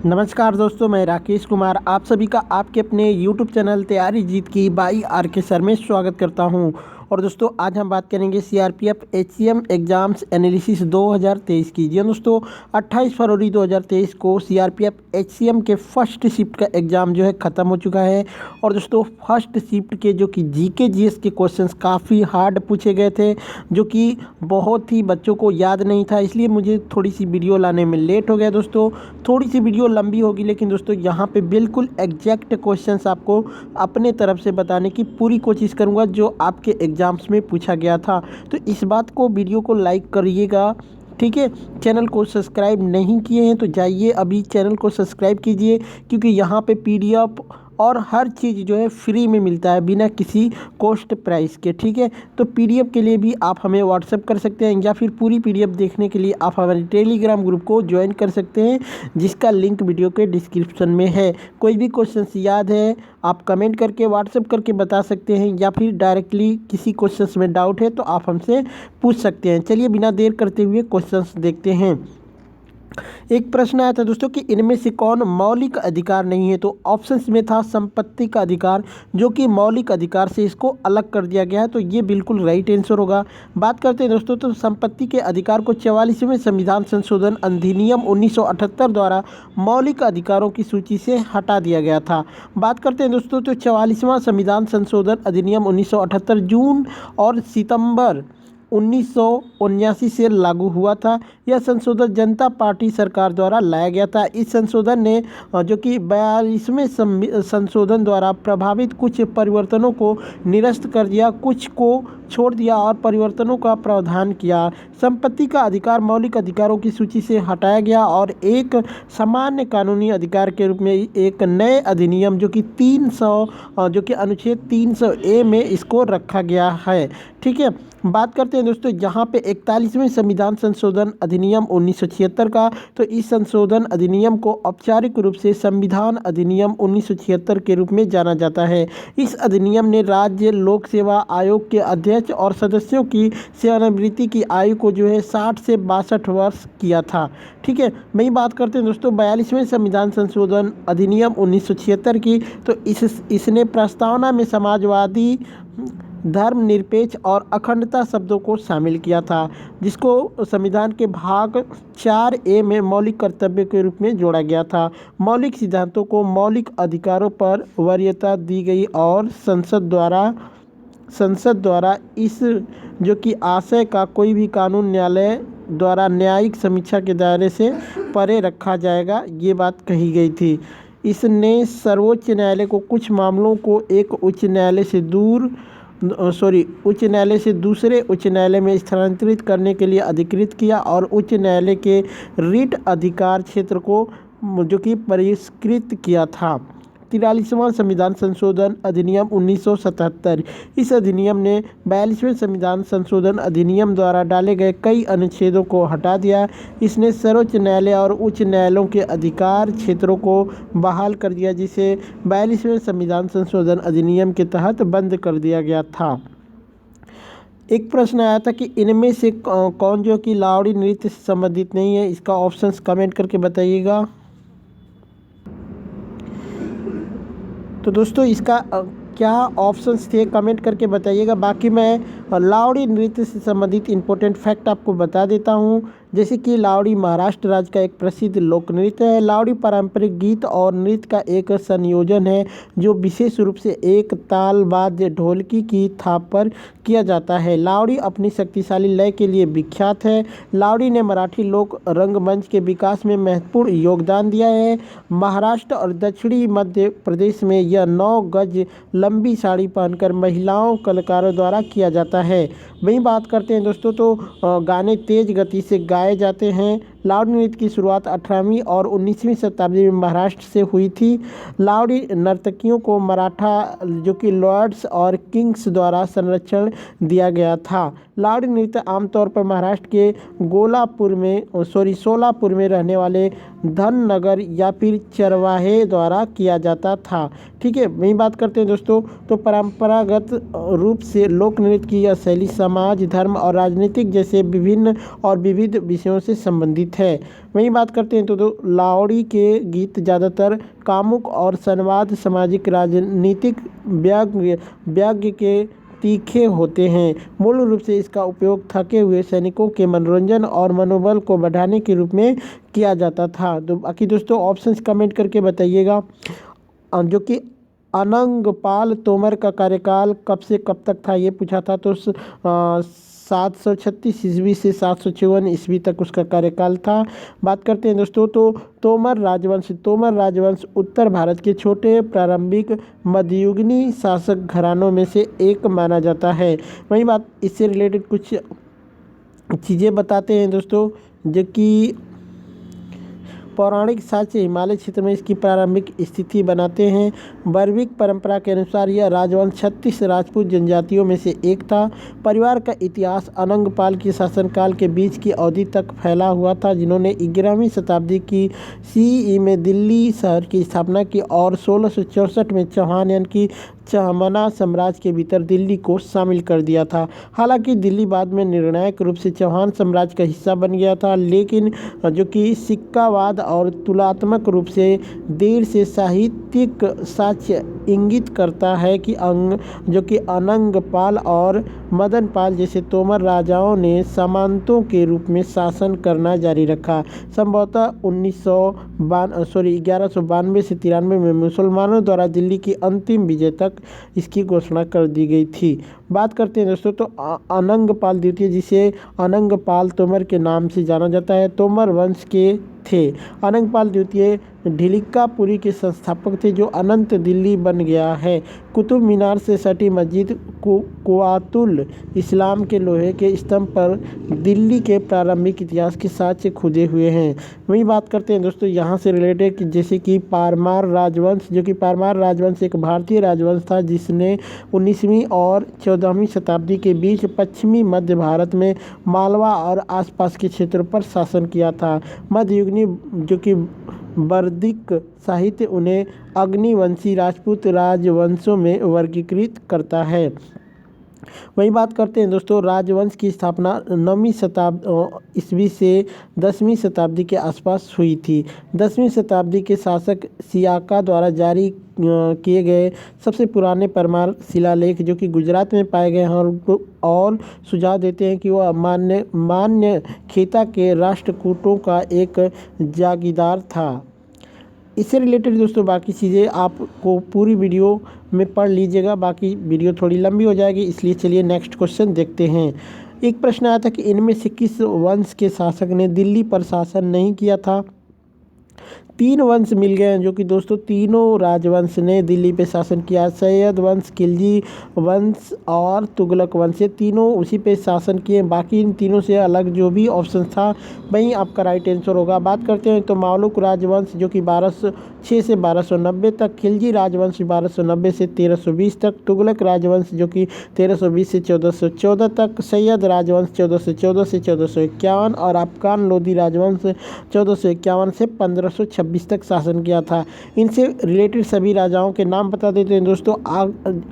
नमस्कार दोस्तों, मैं राकेश कुमार आप सभी का आपके अपने YouTube चैनल तैयारी जीत की बाई आर के सर में स्वागत करता हूं। और दोस्तों आज हम बात करेंगे CRPF HCM एग्ज़ाम्स एनालिसिस 2023 की। जी दोस्तों 28 फरवरी 2023 को CRPF HCM के फर्स्ट शिफ्ट का एग्ज़ाम जो है ख़त्म हो चुका है। और दोस्तों फर्स्ट शिफ्ट के जो कि GK GS के क्वेश्चंस काफ़ी हार्ड पूछे गए थे, जो कि बहुत ही बच्चों को याद नहीं था, इसलिए मुझे थोड़ी सी वीडियो लाने में लेट हो गया। दोस्तों थोड़ी सी वीडियो लंबी होगी, लेकिन दोस्तों यहाँ पे बिल्कुल एग्जैक्ट क्वेश्चंस आपको अपने तरफ से बताने की पूरी कोशिश करूँगा जो आपके एग्ज़ाम्स में पूछा गया था। तो इस बात को वीडियो को लाइक करिएगा, ठीक है। चैनल को सब्सक्राइब नहीं किए हैं तो जाइए अभी चैनल को सब्सक्राइब कीजिए, क्योंकि यहाँ पे PDF और हर चीज़ जो है फ्री में मिलता है बिना किसी कॉस्ट प्राइस के, ठीक है। तो PDF के लिए भी आप हमें व्हाट्सएप कर सकते हैं, या फिर पूरी PDF देखने के लिए आप हमारे टेलीग्राम ग्रुप को ज्वाइन कर सकते हैं, जिसका लिंक वीडियो के डिस्क्रिप्शन में है। कोई भी क्वेश्चन याद है आप कमेंट करके व्हाट्सएप करके बता सकते हैं, या फिर डायरेक्टली किसी क्वेश्चन में डाउट है तो आप हमसे पूछ सकते हैं। चलिए बिना देर करते हुए क्वेश्चन देखते हैं। एक प्रश्न आया था दोस्तों कि इनमें से कौन मौलिक अधिकार नहीं है। तो ऑप्शंस में था संपत्ति का अधिकार, जो कि मौलिक अधिकार से इसको अलग कर दिया गया है, तो ये बिल्कुल राइट आंसर होगा। बात करते हैं दोस्तों तो संपत्ति के अधिकार को 44वें संविधान संशोधन अधिनियम 1978 द्वारा मौलिक अधिकारों की सूची से हटा दिया गया था। बात करते हैं दोस्तों तो 44वां संविधान संशोधन अधिनियम 1978 जून और सितंबर 1979 से लागू हुआ था। यह संशोधन जनता पार्टी सरकार द्वारा लाया गया था। इस संशोधन ने जो कि 42वें संशोधन द्वारा प्रभावित कुछ परिवर्तनों को निरस्त कर दिया, कुछ को छोड़ दिया और परिवर्तनों का प्रावधान किया। संपत्ति का अधिकार मौलिक अधिकारों की सूची से हटाया गया और एक सामान्य कानूनी अधिकार के रूप में एक नए अधिनियम जो कि 300 जो कि अनुच्छेद 300A में इसको रखा गया है, ठीक है। बात करते हैं दोस्तों यहाँ पे 41वें संविधान संशोधन अधिनियम 1976 का। तो इस संशोधन अधिनियम को औपचारिक रूप से संविधान अधिनियम 1976 के रूप में जाना जाता है। इस अधिनियम ने राज्य लोक सेवा आयोग के अध्यक्ष और सदस्यों की सेवानिवृत्ति की आयु को जो है 60 से 62 वर्ष किया था, ठीक है। वही बात करते हैं दोस्तों 42वें संविधान संशोधन अधिनियम 1976 की। तो इसने प्रस्तावना में समाजवादी, धर्मनिरपेक्ष और अखंडता शब्दों को शामिल किया था, जिसको संविधान के भाग 4A में मौलिक कर्तव्य के रूप में जोड़ा गया था। मौलिक सिद्धांतों को मौलिक अधिकारों पर वरीयता दी गई और संसद द्वारा इस जो कि आशय का कोई भी कानून न्यायालय द्वारा न्यायिक समीक्षा के दायरे से परे रखा जाएगा, ये बात कही गई थी। इसने सर्वोच्च न्यायालय को कुछ मामलों को एक उच्च न्यायालय से दूसरे उच्च न्यायालय में स्थानांतरित करने के लिए अधिकृत किया और उच्च न्यायालय के रिट अधिकार क्षेत्र को जो कि परिष्कृत किया था। 43वां संविधान संशोधन अधिनियम 1977। इस अधिनियम ने 42वें संविधान संशोधन अधिनियम द्वारा डाले गए कई अनुच्छेदों को हटा दिया। इसने सर्वोच्च न्यायालय और उच्च न्यायालयों के अधिकार क्षेत्रों को बहाल कर दिया, जिसे 42वें संविधान संशोधन अधिनियम के तहत बंद कर दिया गया था। एक प्रश्न आया था कि इनमें से कौन जो कि लावड़ी नृत्य से संबंधित नहीं है। इसका ऑप्शंस कमेंट करके बताइएगा। तो दोस्तों इसका क्या ऑप्शंस थे कमेंट करके बताइएगा। बाकी मैं लावड़ी नृत्य से संबंधित इम्पोर्टेंट फैक्ट आपको बता देता हूँ, जैसे कि लावड़ी महाराष्ट्र राज्य का एक प्रसिद्ध लोक नृत्य है। लावड़ी पारंपरिक गीत और नृत्य का एक संयोजन है, जो विशेष रूप से एक ताल वाद्य ढोलकी की थाप पर किया जाता है। लावड़ी अपनी शक्तिशाली लय के लिए विख्यात है। लावड़ी ने मराठी लोक रंगमंच के विकास में महत्वपूर्ण योगदान दिया है। महाराष्ट्र और दक्षिणी मध्य प्रदेश में यह 9 गज लंबी साड़ी पहनकर महिलाओं कलाकारों द्वारा किया जाता है। वहीं बात करते हैं दोस्तों तो गाने तेज गति से गाए जाते हैं। लावड़ी नृत्य की शुरुआत 18वीं और 19वीं शताब्दी में महाराष्ट्र से हुई थी। लावड़ी नर्तकियों को मराठा जो कि लॉर्ड्स और किंग्स द्वारा संरक्षण दिया गया था। लावड़ी नृत्य आमतौर पर महाराष्ट्र के सोलापुर में रहने वाले धननगर या फिर चरवाहे द्वारा किया जाता था। ठीक है, वही बात करते हैं दोस्तों। तो परंपरागत रूप से लोक नृत्य की यह शैली समाज, धर्म और राजनीतिक जैसे विभिन्न और विविध विषयों से संबंधित है। वही बात करते हैं तो लावड़ी के गीत ज़्यादातर कामुक और संवाद, सामाजिक, राजनीतिक, व्यंग्य के तीखे होते हैं। मूल रूप से इसका उपयोग थके हुए सैनिकों के मनोरंजन और मनोबल को बढ़ाने के रूप में किया जाता था। तो बाकी दोस्तों ऑप्शंस कमेंट करके बताइएगा। जो कि अनंगपाल तोमर का कार्यकाल कब से कब तक था, ये पूछा था। तो 736 ईस्वी से 754 ईस्वी तक उसका कार्यकाल था। बात करते हैं दोस्तों तो तोमर राजवंश उत्तर भारत के छोटे प्रारंभिक मध्ययुगीन शासक घरानों में से एक माना जाता है। वही बात इससे रिलेटेड कुछ चीज़ें बताते हैं दोस्तों, जो कि पौराणिक साक्ष्य हिमालय क्षेत्र में इसकी प्रारंभिक स्थिति बनाते हैं। वैदिक परंपरा के अनुसार यह राजवंश 36 राजपूत जनजातियों में से एक था। परिवार का इतिहास अनंगपाल के शासनकाल के बीच की अवधि तक फैला हुआ था, जिन्होंने 11वीं शताब्दी की सीई में दिल्ली शहर की स्थापना की और 1664 में चौहान यानी कि चहमना साम्राज्य के भीतर दिल्ली को शामिल कर दिया था। हालांकि दिल्ली बाद में निर्णायक रूप से चौहान साम्राज्य का हिस्सा बन गया था, लेकिन जो कि सिक्कावाद और तुलनात्मक रूप से देर से साहित्यिक साक्ष्य इंगित करता है कि जो कि अनंगपाल और मदनपाल जैसे तोमर राजाओं ने सामंतों के रूप में शासन करना जारी रखा। संभवतः 1192 से 93 में मुसलमानों द्वारा दिल्ली की अंतिम विजय तक इसकी घोषणा कर दी गई थी। बात करते हैं दोस्तों तो अनंगपाल द्वितीय, जिसे अनंगपाल तोमर के नाम से जाना जाता है, तोमर वंश के थे। अनंगपाल द्वितीय ढिलिकापुरी के संस्थापक थे, जो अनंत दिल्ली बन गया है। कुतुब मीनार से सटी मस्जिद कुआतुल इस्लाम के लोहे के स्तंभ पर दिल्ली के प्रारंभिक इतिहास के साक्ष्य खुदे हुए हैं। वही बात करते हैं दोस्तों यहाँ से रिलेटेड, जैसे कि पारमार राजवंश, जो कि पारमार राजवंश एक भारतीय राजवंश था, जिसने 19वीं और 14वीं शताब्दी के बीच पश्चिमी मध्य भारत में मालवा और आसपास के क्षेत्रों पर शासन किया था। मध्ययुगीन जो कि वैदिक साहित्य उन्हें अग्निवंशी राजपूत राजवंशों में वर्गीकृत करता है। वही बात करते हैं दोस्तों, राजवंश की स्थापना 9वीं शताब्दी ईस्वी से 10वीं शताब्दी के आसपास हुई थी। 10वीं शताब्दी के शासक सियाका द्वारा जारी किए गए सबसे पुराने परमार शिलालेख, जो कि गुजरात में पाए गए हैं, और सुझाव देते हैं कि वह मान्य खेता के राष्ट्रकूटों का एक जागीरदार था। इससे रिलेटेड दोस्तों बाकी चीज़ें आपको पूरी वीडियो में पढ़ लीजिएगा, बाकी वीडियो थोड़ी लंबी हो जाएगी, इसलिए चलिए नेक्स्ट क्वेश्चन देखते हैं। एक प्रश्न आया था कि इनमें से किस वंश के शासक ने दिल्ली पर शासन नहीं किया था। 3 वंश मिल गए हैं, जो कि दोस्तों तीनों राजवंश ने दिल्ली पे शासन किया। सैयद वंश, खिलजी वंश और तुगलक वंश, ये तीनों उसी पे शासन किए। बाकी इन तीनों से अलग जो भी ऑप्शन था वही आपका राइट आंसर होगा। बात करते हैं तो मामलुक राजवंश, जो कि 1206 से 1290 तक, खिलजी राजवंश 1290 से 1320 तक, तुगलक राजवंश जो कि 1320 से 1414 तक, सैयद राजवंश 1414 से 1451 और अफगान लोदी राजवंश 1451 से 1526 तक शासन किया था। इनसे रिलेटेड सभी राजाओं के नाम बता देते हैं दोस्तों,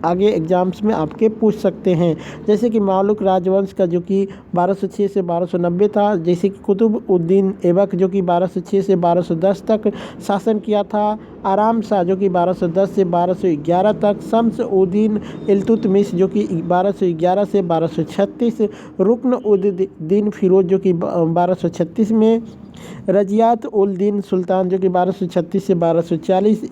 आगे एग्जाम्स में आपके पूछ सकते हैं। जैसे कि मामलुक राजवंश का जो कि 1206 से 1290 था, जैसे कि कुतुब उद्दीन ऐबक जो कि 1206 से 1210 तक शासन किया था, आराम शाह जो कि 1210 से 1211 तक, शम्स उद्दीन इल्तुतमिश जो कि 1211 से 1236, रुकन उद दीन फिरोज जो कि 1236 में, रजियात उल दीन सुल्तान जो कि 1236 से 1240,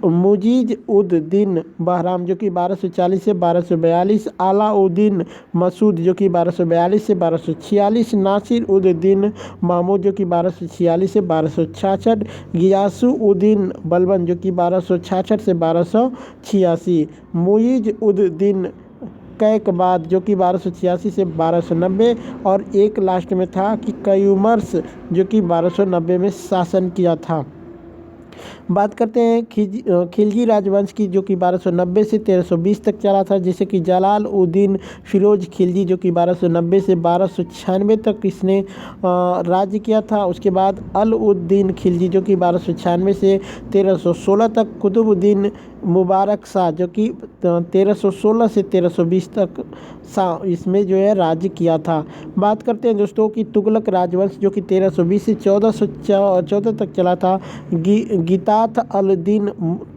मुजीज उद दीन बहराम जो कि 1240 से 1242, अलाउद्दीन मसूद जो कि 1242 से 1246, नासिर उद दीन महमूद जो कि 1246 से 1266, गियासुद्दीन बलबन जो कि 1266 से 1286, मुईज उद दीन कैकबाद जो कि 1286 से 1290, और एक लास्ट में था कि कयूमर्स जो कि 1290 में शासन किया था। बात करते हैं खिलजी राजवंश की, जो कि 1290 से 1320 तक चला था, जैसे कि जलाल उद्दीन फिरोज खिलजी जो कि 1290 से 1296 तक इसने राज्य किया था। उसके बाद अल उद्दीन खिलजी जो कि 1296 से 1316 तक, कुतुबुद्दीन मुबारक शाह जो कि 1316 से 1320 तक इसमें जो है राज्य किया था। बात करते हैं दोस्तों कि तुगलक राजवंश जो कि 1320 से 1414 तक चला था। गितात अल-दीन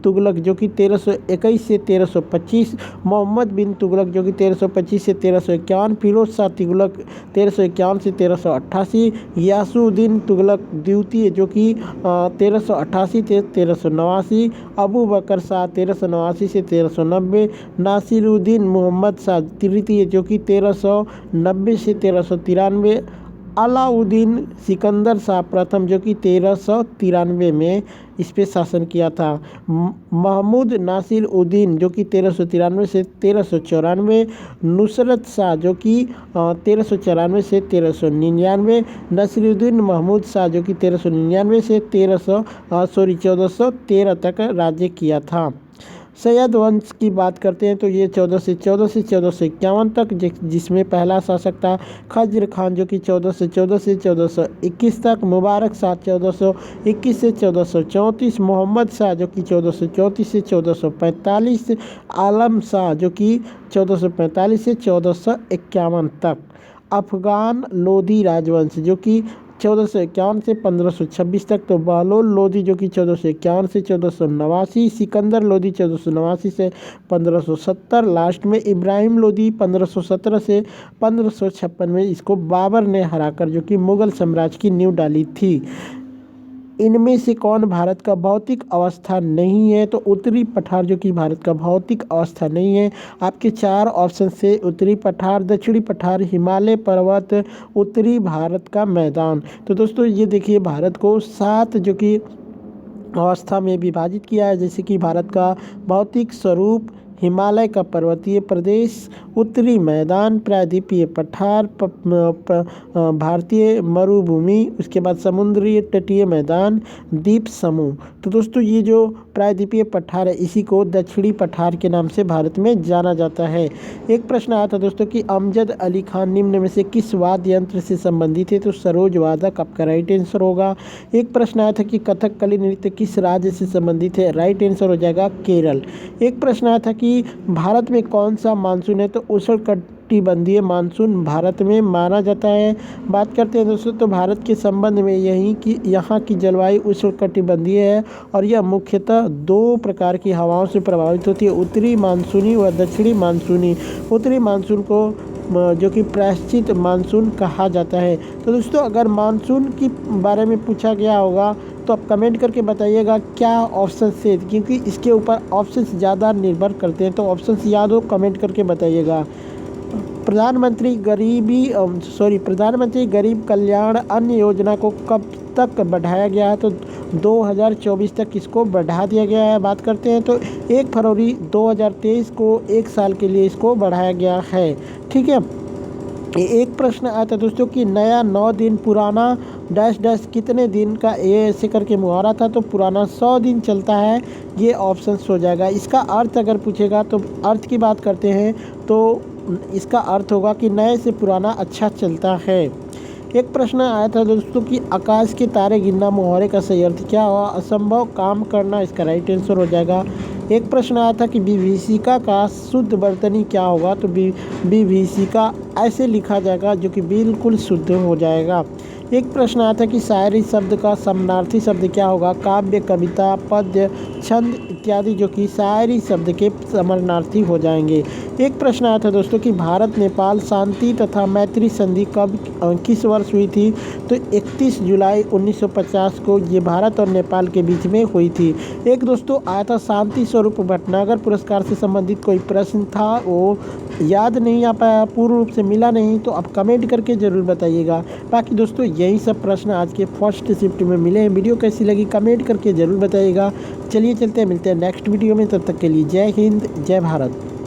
तुगलक जो कि 1321 से 1325, मोहम्मद बिन तुगलक जो कि 1325 से 1351, फिरोज शाह तुगलक 1351 से 1388, यासुद्दीन तुगलक द्वितीय जो कि 1388 से 1389, अबू बकर शाह 1389 से 1390, नासिरुद्दीन मोहम्मद शाह तृतीय जो कि 1390 से 1393, अलाउद्दीन सिकंदर शाह प्रथम जो कि 1393 में इस पे शासन किया था। महमूद नासिर उद्दीन जो कि 1393 से 1394, नुसरत शाह जो कि 1394 से 1399, नसीरुद्दीन महमूद शाह जो कि 1399 से 1413 तक राज्य किया था। सैयद वंश की बात करते हैं तो ये 1414 से 1451 तक, जिसमें पहला शासक था खज्र खान जो कि 1414 से 1421 तक, मुबारक शाह 1421 से 1434, मोहम्मद शाह जो कि 1434 से 1445, आलम शाह जो कि 1445 से 1451 तक। अफगान लोधी राजवंश जो कि 1451 से 1526 तक, तो बहलोल लोधी जो कि 1451 से 1489, सिकंदर लोधी 1489 से 1570, लास्ट में इब्राहिम लोधी 1517 से 1556 में इसको बाबर ने हराकर जो कि मुगल साम्राज्य की नींव डाली थी। इनमें से कौन भारत का भौतिक अवस्था नहीं है? तो उत्तरी पठार जो कि भारत का भौतिक अवस्था नहीं है। आपके 4 ऑप्शन से उत्तरी पठार, दक्षिणी पठार, हिमालय पर्वत, उत्तरी भारत का मैदान। तो दोस्तों ये देखिए भारत को 7 जो कि अवस्था में विभाजित किया है, जैसे कि भारत का भौतिक स्वरूप, हिमालय का पर्वतीय प्रदेश, उत्तरी मैदान, प्रायद्वीपीय पठार, भारतीय मरुभूमि, उसके बाद समुद्री तटीय मैदान, द्वीप समूह। तो दोस्तों ये जो प्रायद्वीपीय पठार है इसी को दक्षिणी पठार के नाम से भारत में जाना जाता है। एक प्रश्न आया था दोस्तों कि अमजद अली खान निम्न में से किस वाद्य यंत्र से संबंधित है? तो सरोज वादक आपका राइट आंसर होगा। एक प्रश्न आया था कि कथकली नृत्य किस राज्य से संबंधित है? राइट आंसर हो जाएगा केरल। एक प्रश्न आया था कि भारत में कौन सा मानसून है? तो उष्णकटिबंधीय मानसून भारत में माना जाता है। बात करते हैं दोस्तों तो भारत के संबंध में यहाँ की जलवायु उष्णकटिबंधीय है और यह मुख्यतः 2 प्रकार की हवाओं से प्रभावित होती है, उत्तरी मानसूनी व दक्षिणी मानसूनी। उत्तरी मानसून को जो कि प्रायश्चित मानसून कहा जाता है। तो दोस्तों अगर मानसून के बारे में पूछा गया होगा तो आप कमेंट करके बताइएगा क्या ऑप्शन से, क्योंकि इसके ऊपर ऑप्शन ज़्यादा निर्भर करते हैं। तो ऑप्शन याद हो कमेंट करके बताइएगा। प्रधानमंत्री गरीब कल्याण अन्न योजना को कब तक बढ़ाया गया है? तो 2024 तक इसको बढ़ा दिया गया है। बात करते हैं तो 1 फरवरी 2023 को 1 साल के लिए इसको बढ़ाया गया है। ठीक है। एक प्रश्न आया था दोस्तों कि नया 9 दिन पुराना डैश डैश कितने दिन का, ये ऐसे करके मुहावरा था। तो पुराना 100 दिन चलता है, ये ऑप्शन हो जाएगा। इसका अर्थ अगर पूछेगा तो अर्थ की बात करते हैं तो इसका अर्थ होगा कि नए से पुराना अच्छा चलता है। एक प्रश्न आया था दोस्तों कि आकाश के तारे गिनना मुहावरे का सही अर्थ क्या हुआ? असंभव काम करना, इसका राइट आंसर हो जाएगा। एक प्रश्न आया था कि विभीषिका का शुद्ध वर्तनी क्या होगा? तो विभीषिका ऐसे लिखा जाएगा जो कि बिल्कुल शुद्ध हो जाएगा। एक प्रश्न आया था कि शायरी शब्द का समानार्थी शब्द क्या होगा? काव्य, कविता, पद्य, छंद इत्यादि जो कि शायरी शब्द के समानार्थी हो जाएंगे। एक प्रश्न आया था दोस्तों कि भारत नेपाल शांति तथा मैत्री संधि कब किस वर्ष हुई थी? तो 31 जुलाई 1950 को ये भारत और नेपाल के बीच में हुई थी। एक दोस्तों आया था शांति स्वरूप भटनागर पुरस्कार से संबंधित कोई प्रश्न था, वो याद नहीं आ पाया, पूर्ण रूप से मिला नहीं, तो आप कमेंट करके ज़रूर बताइएगा। बाकी दोस्तों यही सब प्रश्न आज के फर्स्ट शिफ्ट में मिले हैं। वीडियो कैसी लगी कमेंट करके ज़रूर बताइएगा। चलिए चलते हैं, मिलते हैं नेक्स्ट वीडियो में। तब तक के लिए जय हिंद, जय भारत।